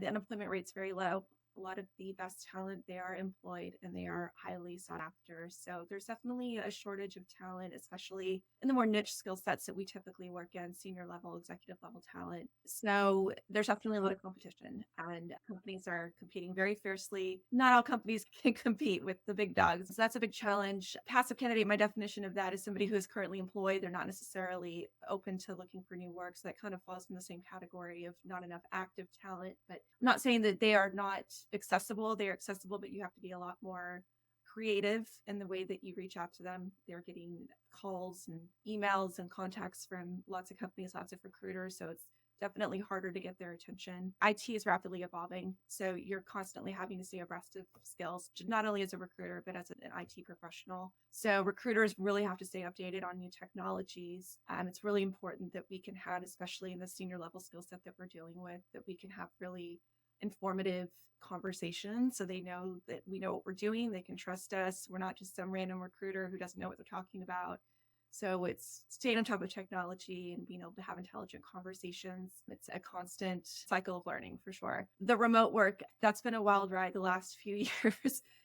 The unemployment rate's very low. A lot of the best talent, they are employed and they are highly sought after. So there's definitely a shortage of talent, especially in the more niche skill sets that we typically work in, senior level, executive level talent. So there's definitely a lot of competition and companies are competing very fiercely. Not all companies can compete with the big dogs. So that's a big challenge. Passive candidate, my definition of that is somebody who is currently employed. They're not necessarily open to looking for new work. So that kind of falls in the same category of not enough active talent. But I'm not saying that they are not accessible. They are accessible, but you have to be a lot more creative in the way that you reach out to them. They're getting calls and emails and contacts from lots of companies, lots of recruiters. So it's definitely harder to get their attention. IT is rapidly evolving. So you're constantly having to stay abreast of skills, not only as a recruiter, but as an IT professional. So recruiters really have to stay updated on new technologies. It's really important that we can have, especially in the senior level skill set that we're dealing with, that we can have really informative conversations so they know that we know what we're doing. They can trust us. We're not just some random recruiter who doesn't know what they're talking about. So it's staying on top of technology and being able to have intelligent conversations. It's a constant cycle of learning for sure. The remote work, that's been a wild ride the last few years.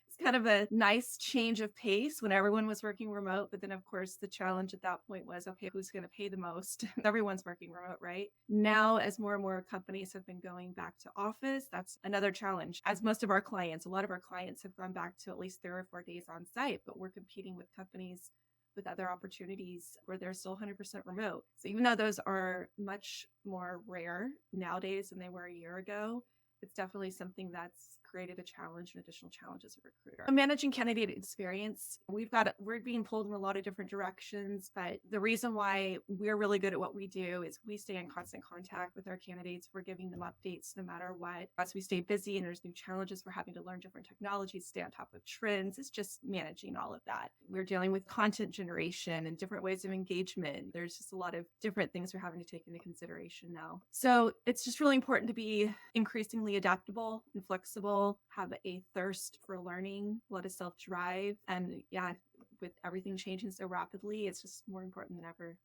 It's kind of a nice change of pace when everyone was working remote. But then, of course, the challenge at that point was, okay, who's going to pay the most? Everyone's working remote, right? Now, as more and more companies have been going back to office, that's another challenge. As most of our clients, a lot of our clients have gone back to at least 3 or 4 days on site, but we're competing with companies with other opportunities where they're still 100% remote. So even though those are much more rare nowadays than they were a year ago, it's definitely something that's created a challenge and additional challenge as a recruiter. Managing candidate experience, we're being pulled in a lot of different directions, but the reason why we're really good at what we do is we stay in constant contact with our candidates. We're giving them updates no matter what. As we stay busy and there's new challenges, we're having to learn different technologies, stay on top of trends. It's just managing all of that. We're dealing with content generation and different ways of engagement. There's just a lot of different things we're having to take into consideration now. So it's just really important to be increasingly adaptable and flexible, have a thirst for learning, a lot of self-drive. And yeah, with everything changing so rapidly, it's just more important than ever.